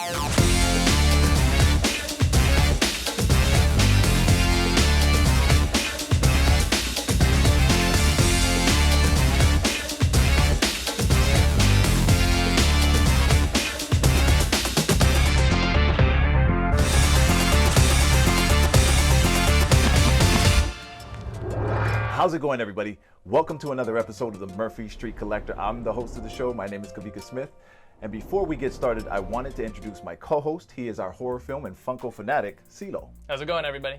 How's it going, everybody? Welcome to another episode of the Murphy Street Collector. I'm the host of the show. My name is Kavika Smith. And before we get started, I wanted to introduce my co-host. He is our horror film and Funko fanatic, CeeLo. How's it going, everybody?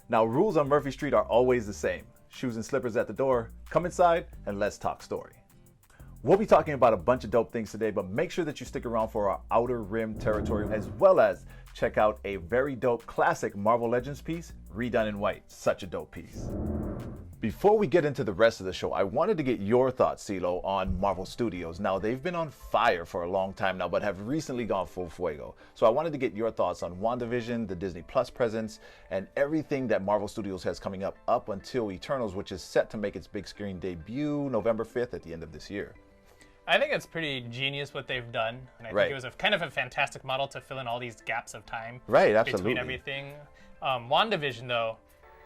Now, rules on Murphy Street are always the same. Shoes and slippers at the door. Come inside and let's talk story. We'll be talking about a bunch of dope things today, but make sure that you stick around for our Outer Rim territory, as well as check out a very dope classic Marvel Legends piece, redone in white. Such a dope piece. Before we get into the rest of the show, I wanted to get your thoughts, CeeLo, on Marvel Studios. Now, they've been on fire for a long time now, but have recently gone full fuego. So I wanted to get your thoughts on WandaVision, the Disney Plus presence, and everything that Marvel Studios has coming up until Eternals, which is set to make its big screen debut November 5th at the end of this year. I think it's pretty genius what they've done. And I think it was kind of a fantastic model to fill in all these gaps of time between everything. WandaVision, though,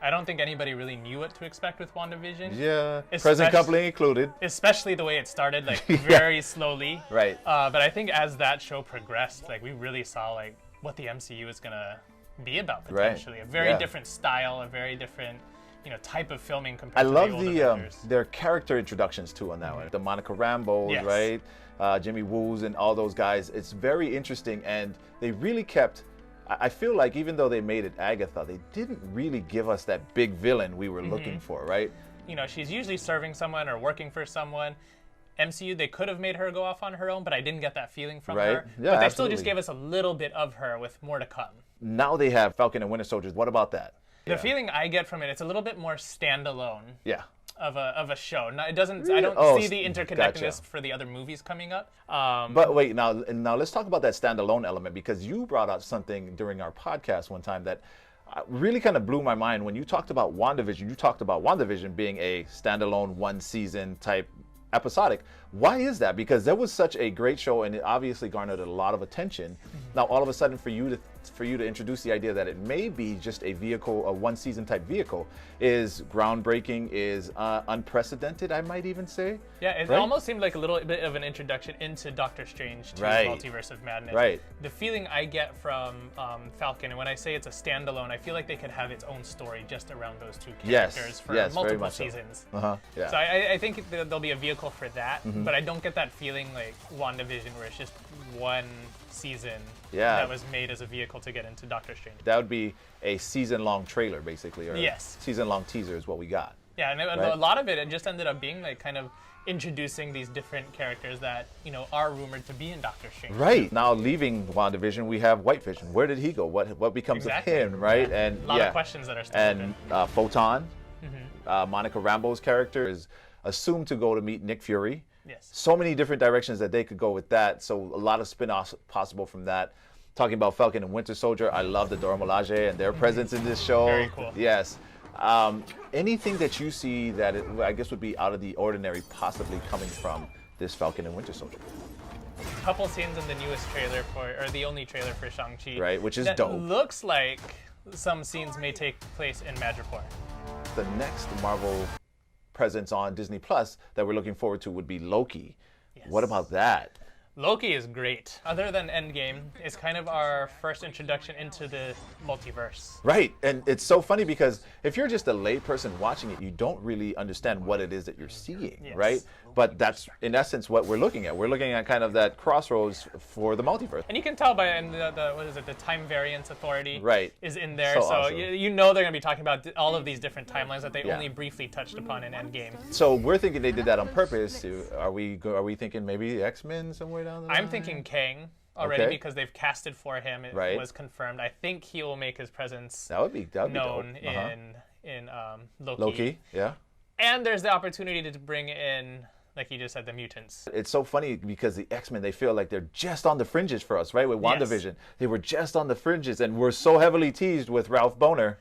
I don't think anybody really knew what to expect with WandaVision. Yeah, present company included. Especially the way it started, like very slowly. Right. But I think as that show progressed, like we really saw like what the MCU is gonna be about potentially. Right. A very different style, a very different type of filming compared to the old Avengers. Their character introductions too on that one. The Monica Rambos, right? Jimmy Woos and all those guys. It's very interesting, and they really kept. I feel like even though they made it Agatha, they didn't really give us that big villain we were looking for, right? She's usually serving someone or working for someone. MCU, they could have made her go off on her own, but I didn't get that feeling from her. Yeah, but they still just gave us a little bit of her with more to come. Now they have Falcon and Winter Soldiers. What about that? The feeling I get from it, it's a little bit more standalone. Yeah. Of a show. No, it doesn't. Really? I don't see the interconnectedness for the other movies coming up. But wait, now let's talk about that standalone element, because you brought out something during our podcast one time that really kind of blew my mind. When you talked about WandaVision, you talked about WandaVision being a standalone one season type episodic. Why is that? Because that was such a great show, and it obviously garnered a lot of attention. Now all of a sudden, for you to introduce the idea that it may be just a vehicle, a one season type vehicle, is groundbreaking, is unprecedented, I might even say. Yeah, it almost seemed like a little bit of an introduction into Doctor Strange to Multiverse of Madness. Right. The feeling I get from Falcon, and when I say it's a standalone, I feel like they could have its own story just around those two characters for multiple seasons. So I think there'll be a vehicle for that, but I don't get that feeling like WandaVision, where it's just one season that was made as a vehicle to get into Doctor Strange. That would be a season-long trailer, basically, or season-long teaser is what we got. Yeah, and a lot of it just ended up being like kind of introducing these different characters that are rumored to be in Doctor Strange. Right. Now, leaving WandaVision, we have White Vision. Where did he go? What becomes of him, right? Yeah. And a lot of questions that are still open. Photon, Monica Rambeau's character, is assumed to go to meet Nick Fury. Yes. So many different directions that they could go with that. So a lot of spin-offs possible from that. Talking about Falcon and Winter Soldier, I love the Dora Milaje and their presence in this show. Very cool. Yes. Anything that you see that I guess would be out of the ordinary possibly coming from this Falcon and Winter Soldier? A couple scenes in the newest trailer or the only trailer for Shang-Chi. Right, which is dope. Looks like some scenes may take place in Madripoor. The next Marvel presence on Disney Plus that we're looking forward to would be Loki. Yes. What about that? Loki is great. Other than Endgame, it's kind of our first introduction into the multiverse. Right, and it's so funny because if you're just a lay person watching it, you don't really understand what it is that you're seeing, right? But that's, in essence, what we're looking at. We're looking at kind of that crossroads for the multiverse. And you can tell by the Time Variance Authority is in there. So awesome. you know they're going to be talking about all of these different timelines that they only briefly touched upon in Endgame. So we're thinking they did that on purpose. Are we thinking maybe the X-Men somewhere down the line? I'm thinking Kang already because they've casted for him. It was confirmed. I think he will make his presence known in Loki. Yeah. And there's the opportunity to bring in, like you just said, the mutants. It's so funny because the X-Men, they feel like they're just on the fringes for us, right? With WandaVision, they were just on the fringes, and we're so heavily teased with Ralph Boner.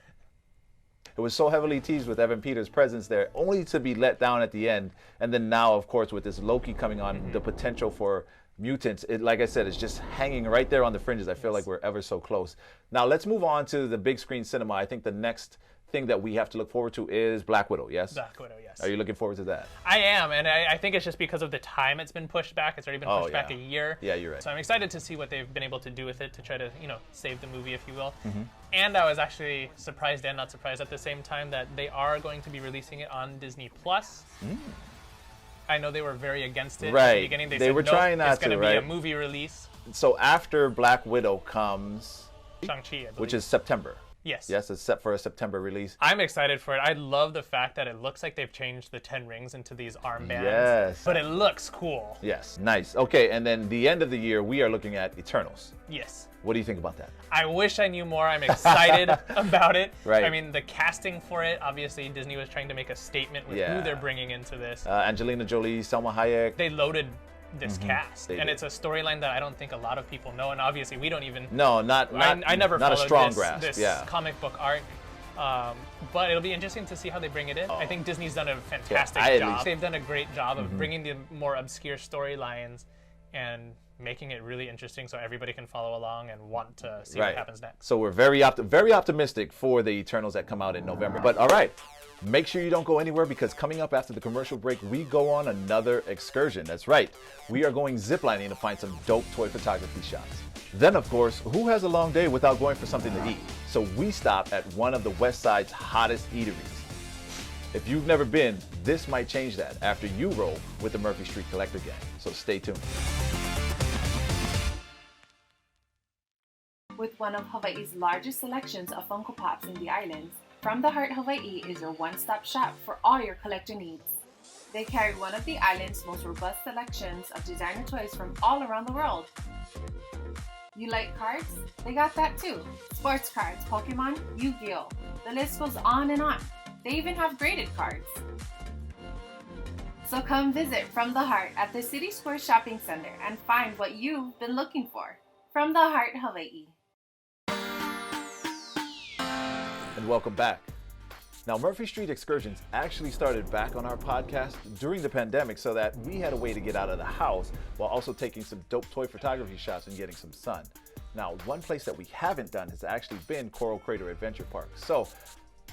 It was so heavily teased with Evan Peters' presence there, only to be let down at the end. And then now, of course, with this Loki coming on, the potential for Mutants, like I said, it's just hanging right there on the fringes. I feel like we're ever so close. Now let's move on to the big screen cinema. I think the next thing that we have to look forward to is Black Widow, yes? Black Widow, yes. Are you looking forward to that? I am, and I think it's just because of the time it's been pushed back. It's already been pushed back a year. Yeah, you're right. So I'm excited to see what they've been able to do with it to try to, save the movie, if you will. And I was actually surprised and not surprised at the same time that they are going to be releasing it on Disney+. I know they were very against it at the beginning. They said, were trying not it's going to be a movie release. So after Black Widow comes Shang-Chi, I believe. Which is September. Yes. Yes, it's set for a September release. I'm excited for it. I love the fact that it looks like they've changed the 10 rings into these armbands. Yes. But it looks cool. Yes, nice. Okay, and then the end of the year, we are looking at Eternals. Yes. What do you think about that? I wish I knew more. I'm excited about it. Right. I mean, the casting for it, obviously Disney was trying to make a statement with who they're bringing into this. Angelina Jolie, Salma Hayek. They loaded this cast, and it's a storyline that I don't think a lot of people know, and obviously we don't even. No, I never followed a strong grasp. This comic book arc. But it'll be interesting to see how they bring it in. I think Disney's done a fantastic job. They've done a great job of bringing the more obscure storylines and making it really interesting so everybody can follow along and want to see what happens next. So we're very optimistic for the Eternals that come out in November. But all right, make sure you don't go anywhere, because coming up after the commercial break, we go on another excursion. That's right. We are going ziplining to find some dope toy photography shots. Then, of course, who has a long day without going for something to eat? So we stop at one of the West Side's hottest eateries. If you've never been, this might change that after you roll with the Murphy Street Collector Gang. So stay tuned. With one of Hawaii's largest selections of Funko Pops in the islands, From the Heart Hawaii is your one-stop shop for all your collector needs. They carry one of the island's most robust selections of designer toys from all around the world. You like cards? They got that too. Sports cards, Pokemon, Yu-Gi-Oh! The list goes on and on. They even have graded cards. So come visit From the Heart at the City Square Shopping Center and find what you've been looking for. From the Heart Hawaii. And welcome back. Now, Murphy Street Excursions actually started back on our podcast during the pandemic so that we had a way to get out of the house while also taking some dope toy photography shots and getting some sun. Now, one place that we haven't done has actually been Coral Crater Adventure Park. So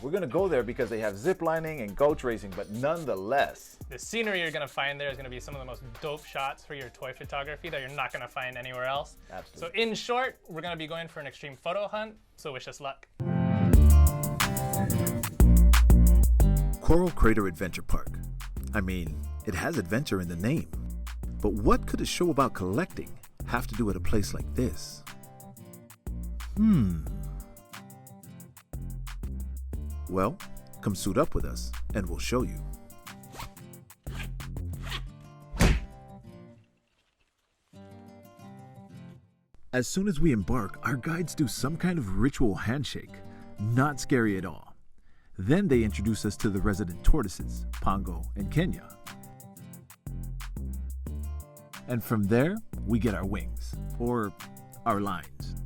we're going to go there because they have zip lining and goat racing, but nonetheless, the scenery you're going to find there is going to be some of the most dope shots for your toy photography that you're not going to find anywhere else. Absolutely. So in short, we're going to be going for an extreme photo hunt, so wish us luck. Coral Crater Adventure Park. I mean, it has adventure in the name. But what could a show about collecting have to do with a place like this? Well, come suit up with us and we'll show you. As soon as we embark, our guides do some kind of ritual handshake. Not scary at all. Then they introduce us to the resident tortoises, Pongo and Kenya. And from there, we get our wings, or our lines.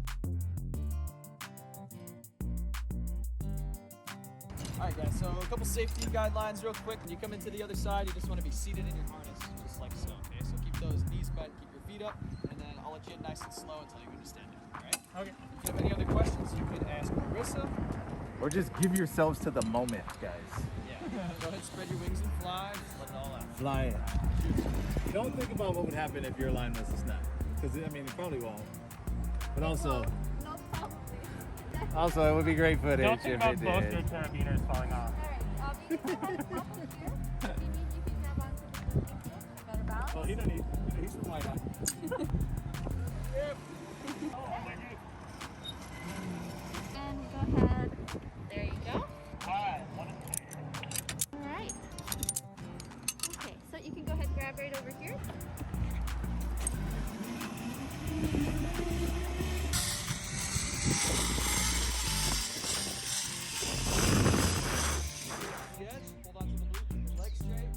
Alright guys, so a couple safety guidelines real quick. When you come into the other side, you just want to be seated in your harness, just like so, okay? So keep those knees bent, keep your feet up, and then I'll let you in nice and slow until you understand it, alright? Okay. If you have any other questions, you can ask Marissa. or just give yourselves to the moment, guys. Yeah, go ahead, spread your wings and fly, just let it all out. Fly it. Don't think about what would happen if your line was to snap, because I mean, it probably won't. But also, it would be great footage Don't think if about it both did. your carabiners falling off. Well, he don't need, he's flying out. And go ahead. There you go. Alright. Okay, so you can go ahead and grab right over here. Yes, hold on to the loop, keep your legs straight.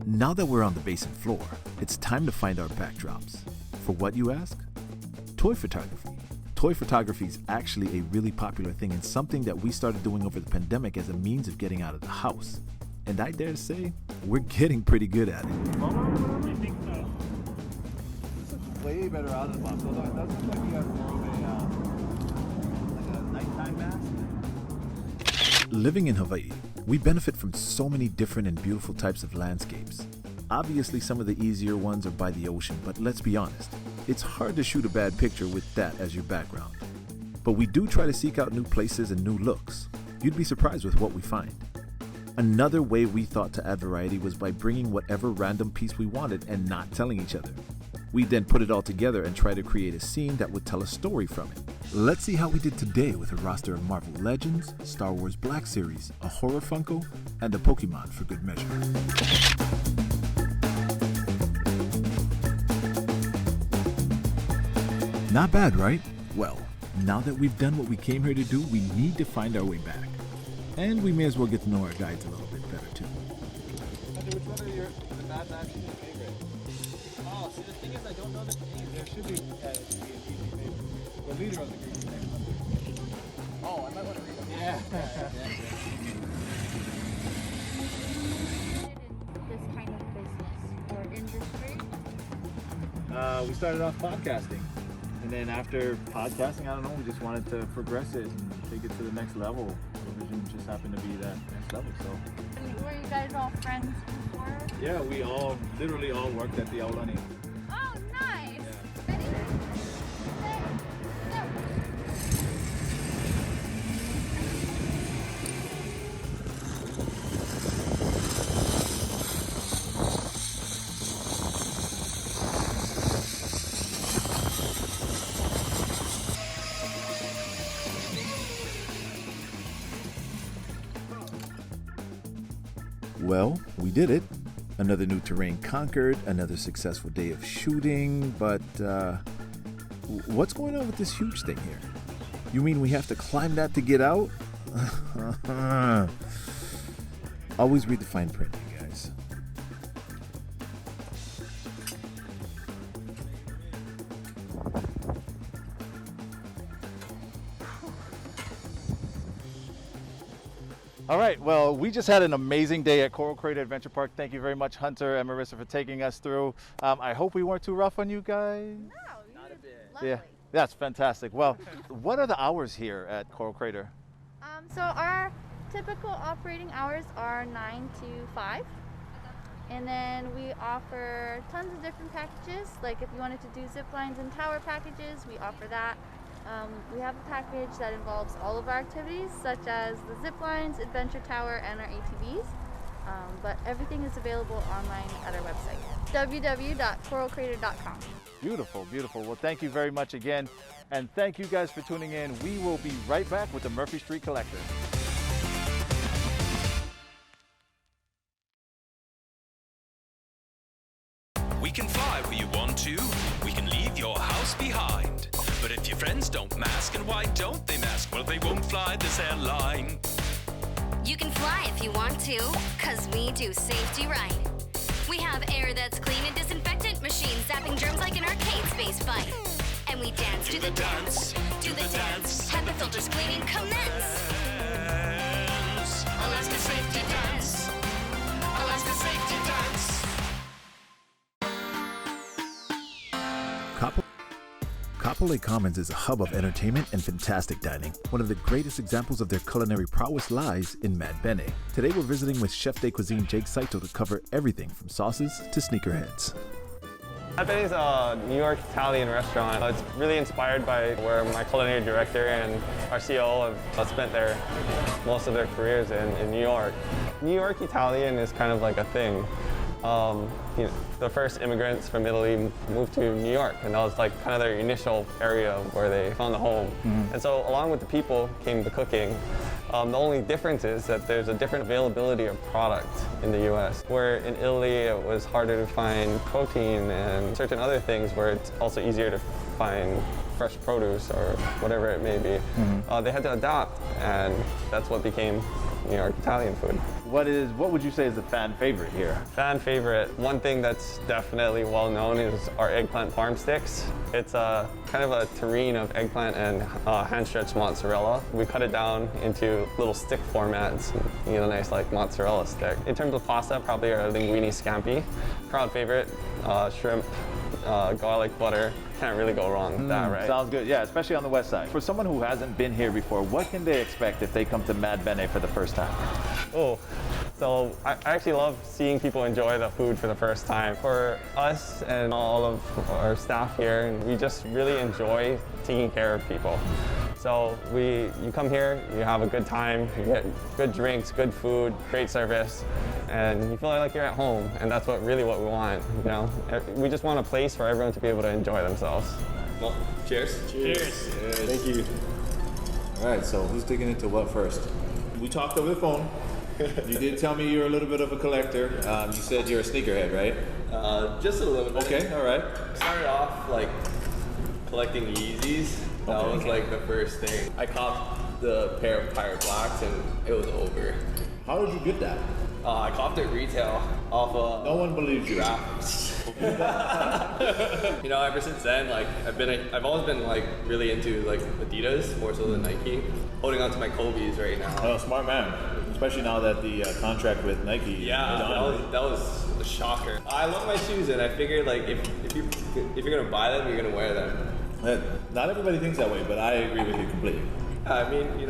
Now that we're on the basement floor, it's time to find our backdrops. For what, you ask? Toy photography. Toy Toy photography is actually a really popular thing and something that we started doing over the pandemic as a means of getting out of the house. And I dare to say, we're getting pretty good at it. I think so. This looks way better out of the box, although it does look like you have more of a nighttime mask. Living in Hawaii, we benefit from so many different and beautiful types of landscapes. Obviously, some of the easier ones are by the ocean, but let's be honest, it's hard to shoot a bad picture with that as your background. But we do try to seek out new places and new looks. You'd be surprised with what we find. Another way we thought to add variety was by bringing whatever random piece we wanted and not telling each other. We then put it all together and try to create a scene that would tell a story from it. Let's see how we did today with a roster of Marvel Legends, Star Wars Black Series, a horror Funko, and a Pokemon for good measure. Not bad, right? Well, now that we've done what we came here to do, we need to find our way back. And we may as well get to know our guides a little bit better too. Which one are the Mad Bene favorite? Oh, see, the thing is, I don't know the name. There should be, it should be an easy favorite. The leader of the group is named Hunter. Oh, I might want to read them. Yeah. This kind of business or industry? We started off podcasting. And then after podcasting, I don't know, we just wanted to progress it and take it to the next level. Television just happened to be that next level, so. Were you guys all friends before? Yeah, we all, literally all worked at the Aulani. Oh, nice. Yeah. Ready? Set, go. Well, we did it. Another new terrain conquered, another successful day of shooting, but what's going on with this huge thing here? You mean we have to climb that to get out? Always read the fine print, you guys. All right, well, we just had an amazing day at Coral Crater Adventure Park. Thank you very much, Hunter and Marissa, for taking us through. I hope we weren't too rough on you guys. No, Not a bit. lovely. Yeah, that's fantastic. Well, what are the hours here at Coral Crater? So our typical operating hours are 9 to 5. And then we offer tons of different packages. Like if you wanted to do zip lines and tower packages, we offer that. We have a package that involves all of our activities, such as the zip lines, adventure tower, and our ATVs. But everything is available online at our website, www.coralcrater.com. Beautiful, beautiful. Well, thank you very much again. And thank you guys for tuning in. We will be right back with the Murphy Street Collector. We can fly where you want to. We can leave your house behind. But if your friends don't mask, and why don't they mask? Well, they won't fly this airline. You can fly if you want to, cause we do safety right. We have air that's clean and disinfectant machines zapping germs like an arcade space fight. And we dance to the dance, do the dance, HEPA filters cleaning commence. Alaska Safety Dance, Alaska Safety Dance. Kapolei Commons is a hub of entertainment and fantastic dining. One of the greatest examples of their culinary prowess lies in Mad Bene. Today we're visiting with Chef de Cuisine Jake Saito to cover everything from sauces to sneakerheads. Mad Bene is a New York Italian restaurant. It's really inspired by where my culinary director and our CEO have spent most of their careers in New York. New York Italian is kind of like a thing. The first immigrants from Italy moved to New York, and that was like kind of their initial area where they found a home. And so along with the people came the cooking. The only difference is that there's a different availability of product in the US. Where in Italy it was harder to find protein and certain other things where it's also easier to find fresh produce or whatever it may be. They had to adapt, and that's what became New York Italian food. What would you say is the fan favorite here? Fan favorite, one thing that's definitely well known is our eggplant farm sticks. It's a kind of a terrine of eggplant and hand-stretched mozzarella. We cut it down into little stick formats, nice like mozzarella stick. In terms of pasta, probably our linguine scampi. Crowd favorite, shrimp, garlic butter. Can't really go wrong with that, right? Sounds good, yeah, especially on the west side. For someone who hasn't been here before, what can they expect if they come to Mad Bene for the first time? Oh, so I actually love seeing people enjoy the food for the first time. For us and all of our staff here, we just really enjoy taking care of people. So you come here, you have a good time, you get good drinks, good food, great service, and you feel like you're at home, and that's really what we want, We just want a place for everyone to be able to enjoy themselves. Well, cheers. Cheers. Thank you. All right, so who's digging into what first? We talked over the phone. You did tell me you're a little bit of a collector. You said you're a sneakerhead, right? Just a little bit. Okay, all right. Started off like collecting Yeezys. That was like the first thing. I copped the pair of Pirate Blacks and it was over. How did you get that? I copped it retail off of. No one believes you. Ever since then, like I've always been like really into like Adidas more so than Nike. Holding on to my Kobe's right now. Oh, smart man. Especially now that the contract with Nike. Yeah, that was a shocker. I love my shoes, and I figured like if you're gonna buy them, you're gonna wear them. Not everybody thinks that way, but I agree with you completely. I mean, it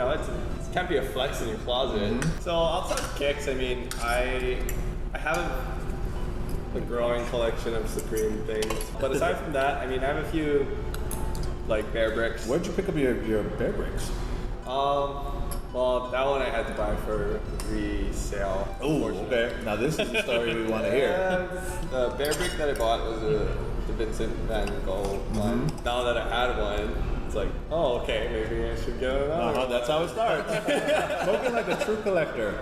can't be a flex in your closet. So outside of kicks, I mean, I have a growing collection of Supreme things. But aside from that, I mean, I have a few like Bear Bricks. Where'd you pick up your Bear Bricks? Well, that one I had to buy for resale. Oh, okay. Now this is the story we want to hear. The Bear Brick that I bought was the Vincent Van Gogh one. Now that I had one, it's like, oh, okay, maybe I should get another. That's how it starts. Smoking like a true collector.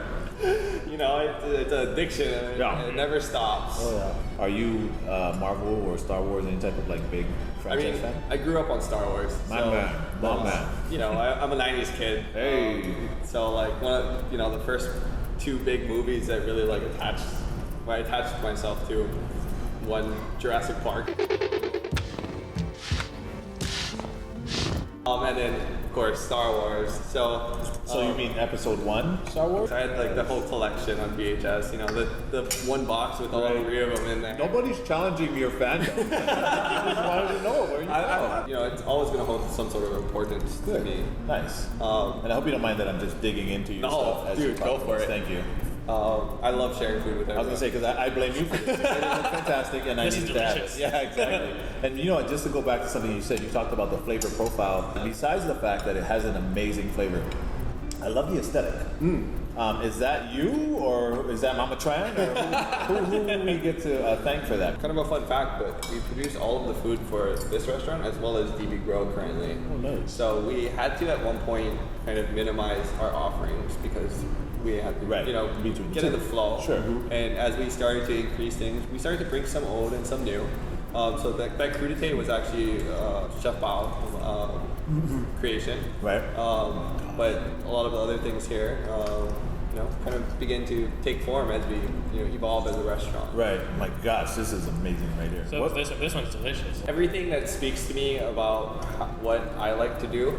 It's an addiction, and it never stops. Oh, yeah. Are you Marvel or Star Wars, any type of like big franchise fan? I grew up on Star Wars. My man. I'm a 90s kid. Hey. So like one of the first two big movies that really like I attached myself to, one Jurassic Park. And then of course Star Wars. So you mean episode 1 Star Wars? I had like the whole collection on VHS, the one box with all three of them in there. Nobody's challenging your fandom. I just wanted to know where you go. It's always going to hold some sort of importance to me. Nice. And I hope you don't mind that I'm just digging into your stuff as you go for it. Thank you. I love sharing food with everyone. I was going to say, because I blame you for this. It looks fantastic, and I need to have it. Yeah, exactly. And just to go back to something you said, you talked about the flavor profile. Besides the fact that it has an amazing flavor, I love the aesthetic. Is that you, or is that Mama Tran? Or who do we get to thank for that? Kind of a fun fact, but we produce all of the food for this restaurant as well as DB Grow currently. Oh, nice. So we had to, at one point, kind of minimize our offerings because we had to, get in the flow. Sure. And as we started to increase things, we started to bring some old and some new. So that crudité was actually Chef Bao creation. Right. But a lot of the other things here, kind of begin to take form as we evolve as a restaurant. Right. My gosh, this is amazing right here. So this one's delicious. Everything that speaks to me about what I like to do.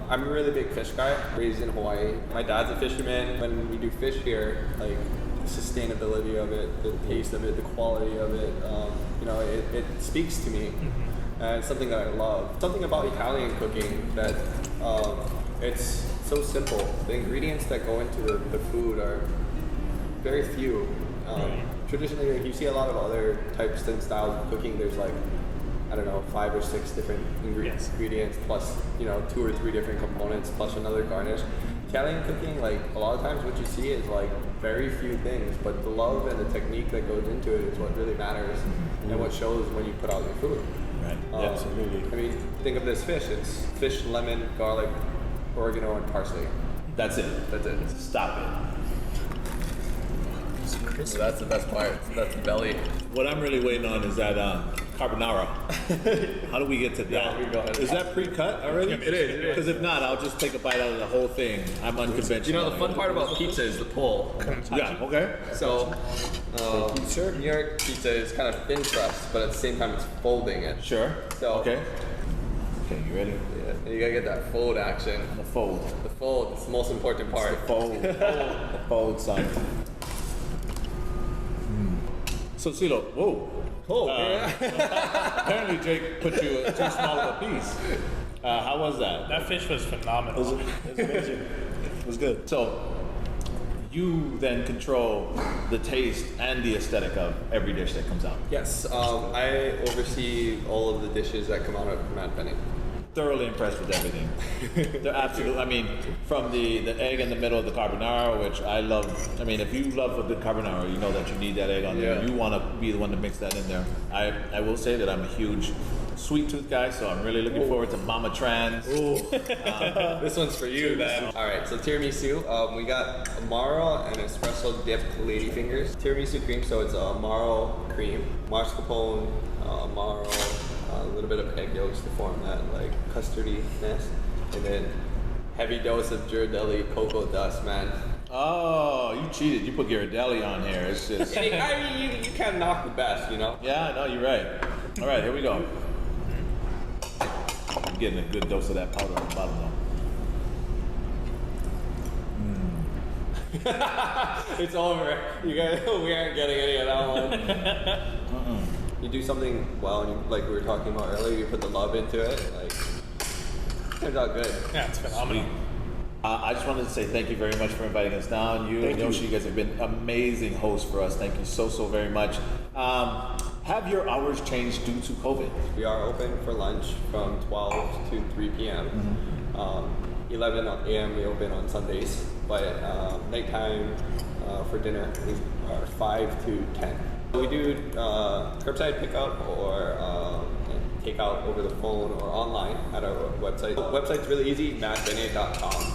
I'm a really big fish guy, raised in Hawaii. My dad's a fisherman. When we do fish here, like the sustainability of it, the taste of it, the quality of it, it speaks to me. And it's something that I love. Something about Italian cooking that it's so simple. The ingredients that go into the food are very few. Traditionally, you see a lot of other types and styles of cooking. There's 5 or 6 different ingredients plus 2 or 3 different components plus another garnish. Italian cooking, a lot of times what you see is very few things, but the love and the technique that goes into it is what really matters and what shows when you put out your food. Right. Absolutely. I mean, think of this fish. It's fish, lemon, garlic, oregano, and parsley. That's it. Stop it. So that's the best part. That's the belly. What I'm really waiting on is that carbonara. How do we get to that? Yeah, we go ahead. Is that pre-cut already? It is. Because if not, I'll just take a bite out of the whole thing. I'm unconventional. You know, the fun part about pizza is the pull. Yeah, okay. So, New York pizza is kind of thin crust, but at the same time it's folding it. Sure. So, okay, you ready? Yeah, and you gotta get that fold action. The fold. The fold is the most important part. The fold. The fold, son. So, CeeLo, whoa. Apparently Jake put you too small of a piece. How was that? That fish was phenomenal. It was amazing. It was good. So, you then control the taste and the aesthetic of every dish that comes out. Yes, I oversee all of the dishes that come out of Mad Bene. Thoroughly impressed with everything. They're absolutely, I mean, from the egg in the middle of the carbonara, which I love. I mean, if you love a good carbonara, you know that you need that egg on there. You want to be the one to mix that in there. I will say that I'm a huge sweet tooth guy, so I'm really looking forward to Mama Trans. This one's for you, then. All right, so tiramisu. We got Amaro and espresso dipped ladyfingers. Tiramisu cream, so it's Amaro cream, mascarpone, Amaro, a little bit of egg yolks to form that like custardiness, and then heavy dose of Ghirardelli cocoa dust, man. Oh, you cheated. You put Ghirardelli on here. It's just. I mean, you can't knock the best, you know? Yeah, no, you're right. All right, here we go. I'm getting a good dose of that powder on the bottom though. It's over. You guys, we aren't getting any of that one. You do something well, and like we were talking about earlier, you put the love into it, like, turns out good. Yeah, it's phenomenal. I just wanted to say thank you very much for inviting us down. You and Yoshi, you guys have been amazing hosts for us. Thank you so very much. Have your hours changed due to COVID? We are open for lunch from 12 to 3 p.m. 11 a.m. we open on Sundays, but nighttime for dinner we are 5 to 10. We do curbside pickup or takeout over the phone or online at our website. The website's really easy, madbene.com.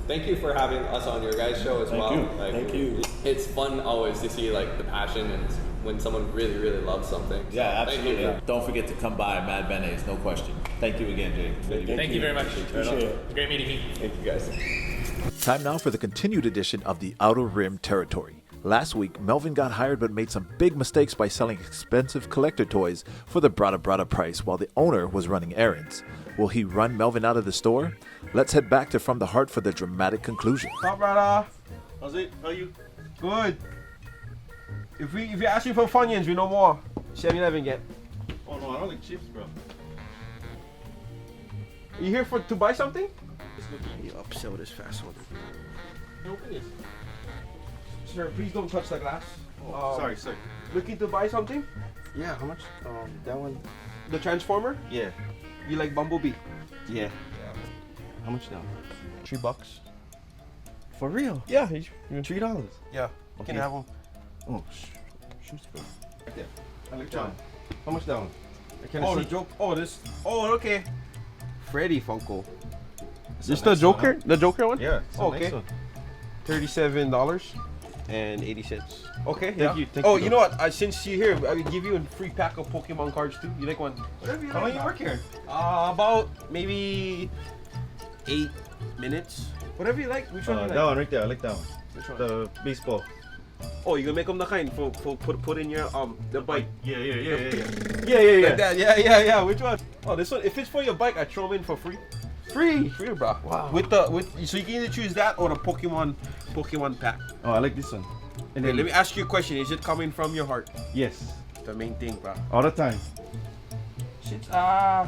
Thank you for having us on your guys' show as well. Thank you. It's fun always to see like the passion and when someone really loves something. So, yeah, absolutely. Don't forget to come by Mad Bene's, no question. Thank you again, Jake. Thank you very much. Appreciate it. Great meeting you. Thank you, guys. Time now for the continued edition of the Outer Rim Territory. Last week, Melvin got hired but made some big mistakes by selling expensive collector toys for the brada price while the owner was running errands. Will he run Melvin out of the store? Let's head back to From the Heart for the dramatic conclusion. Stop, brother. How's it? How are you? Good. If you're asking for Funyuns, we know more. 7-Eleven get. Oh no, I don't like chips, bro. You here to buy something? You upsell this fast one. Open this. Sir, please don't touch the glass. Sorry. Looking to buy something? Yeah, how much? That one. The Transformer? Yeah. You like Bumblebee? Yeah. How much now? $3. For real? Yeah. $3. Yeah. You can have them. Oh, shoot. Right there. I like that. How much that one? I can't Oh, see. the joke. Oh, this. Oh, okay. Freddy Funko. It's This a the nice Joker? one, huh? The Joker one? Yeah. It's a Okay. nice one. $37.80. Okay. Thank you. Oh, you know what? Since you're here, I will give you a free pack of Pokemon cards too. You like one? Whatever you How like. long you work here? About maybe 8 minutes. Whatever you like. Which one you like? That one right there. I like that one. Which one? The baseball. Oh, you gonna make them the kind for put in your the bike. Yeah. Like that. Yeah. Which one? Oh, this one. If it's for your bike, I throw them in for free. Free, bro. Wow. So you can either choose that or the Pokemon pack. Oh, I like this one. And Hey, then let me ask you a question. Is it coming from your heart? yes, The main thing, bro. all the time. Since I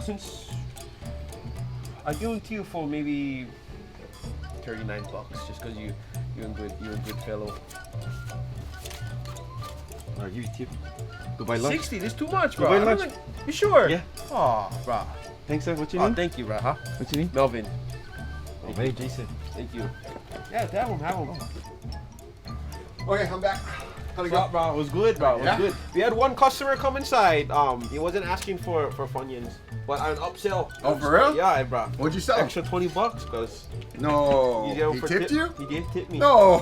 guarantee you for maybe $39, just cause you're a good fellow. I'll give you a tip. Go buy lunch. 60, this too much, Go bro. buy I don't lunch. think- You sure? Yeah. Oh, bro. Thanks, sir. What's your Oh, name? thank you, bro. Huh? What's your name? Melvin. Oh, hey, Jason. Thank you. Yeah, have him. Okay, I'm back. How'd it go? Bro, it was good, bro. It was Yeah? good. We had one customer come inside. He wasn't asking for Funyuns, but an upsell. Oh, for real? Yeah, bro. What'd you sell? Extra $20, cause No. gave him He for tipped tip. you? He did tip me. No.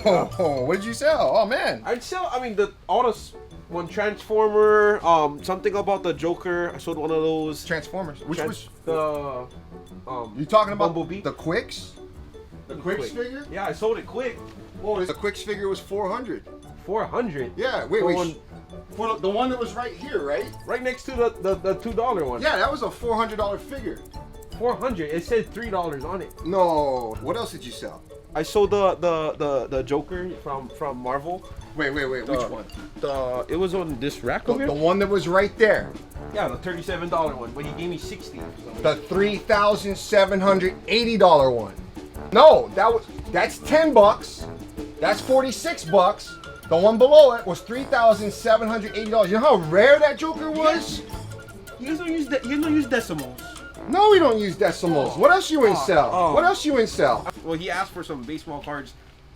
What did you sell? Oh, man. I'd sell. I mean, one Transformer. Something about the Joker. I sold one of those. Transformers. Which was the you talking about? Bumblebee? The Quicks? The Quicks figure? Yeah, I sold it quick. Oh, the Quicks figure was 400. 400? Yeah, wait. For the one that was right here, right? Right next to the $2 one. Yeah, that was a $400 figure. 400. It said $3 on it. No. What else did you sell? I sold the Joker from Marvel. Wait. Which one? It was on this rack over here. The one that was right there. Yeah, the $37 one, but he gave me 60. The $3,780 one. No, that's $10. That's $46. The one below it was $3,780. You know how rare that Joker was? You guys don't use decimals. No, we don't use decimals. What else you in sell? What else you in sell? Well, he asked for some baseball cards.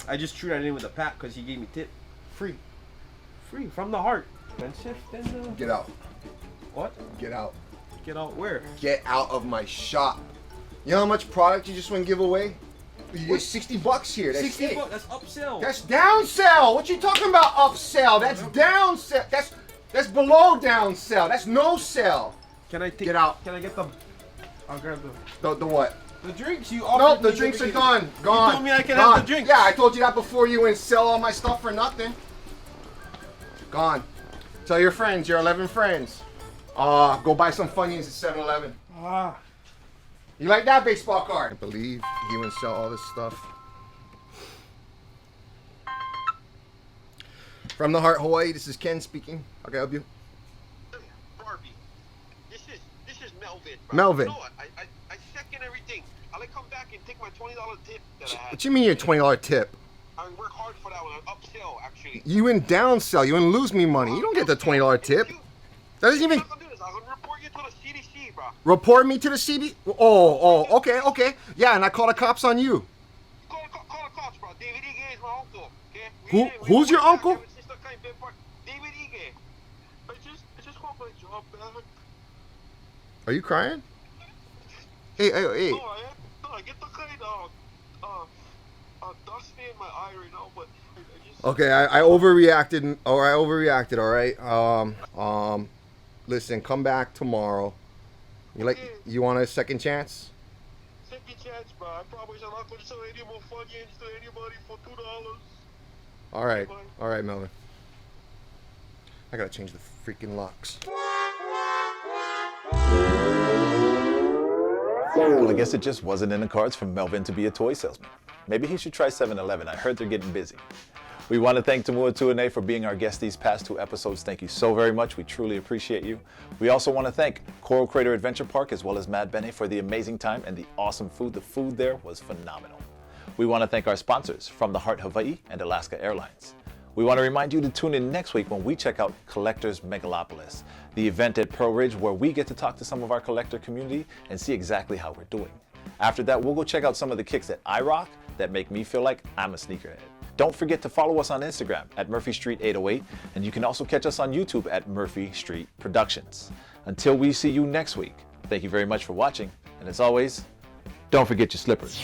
I just threw that in with a pack because he gave me tip. Free from the heart. Get out. What? Get out. Get out where? Get out of my shop. You know how much product you just went to give away? You get $60 here. That's 60 it. bucks. That's upsell. That's downsell. What you talking about? Upsell. That's downsell. That's below downsell. That's no sell. Can I take? Get out. Can I get the? I'll grab the what? The drinks you offered. Nope, the drinks are gone. Gone. You told me I can have the drinks. Yeah, I told you that before you went sell all my stuff for nothing. Gone. Tell your friends, your 11 friends. Go buy some Funyuns at 7-Eleven. You like that baseball card? I believe he went sell all this stuff. From the Heart, Hawaii, this is Ken speaking. How can I help you? Barbie, this is Melvin. Bro. Melvin. You know what? I second everything. I'll come back and take my $20 tip that I had. What you mean your $20 tip? I work hard for that one. Upsell, actually. You in downsell. You in lose me money. You don't get the $20 tip. That doesn't even... I'm gonna report you to the CDC, bro. Report me to the CDC? Oh, okay. Yeah, and I call the cops on you. Call the cops, bro. David Ige is my uncle, okay? Who's your uncle? David Ige. I just want my job back. Are you crying? Hey. No, I get the kind of dust in my eye right now, but I just... Okay, I overreacted. All right. Listen, come back tomorrow. You want a second chance? Second chance, bro. I promise I'm not going to sell any more Funyuns to anybody for $2. All right, Melvin. I gotta change the freaking locks. Well, I guess it just wasn't in the cards for Melvin to be a toy salesman. Maybe he should try 7-Eleven. I heard they're getting busy. We want to thank Tamua Tuane for being our guest these past 2 episodes. Thank you so very much. We truly appreciate you. We also want to thank Coral Crater Adventure Park as well as Mad Bene for the amazing time and the awesome food. The food there was phenomenal. We want to thank our sponsors, From the Heart Hawaii and Alaska Airlines. We want to remind you to tune in next week when we check out Collectors Megalopolis, the event at Pearl Ridge where we get to talk to some of our collector community and see exactly how we're doing. After that, we'll go check out some of the kicks that I rock that make me feel like I'm a sneakerhead. Don't forget to follow us on Instagram at Murphy Street 808, and you can also catch us on YouTube at Murphy Street Productions. Until we see you next week, thank you very much for watching, and as always, don't forget your slippers.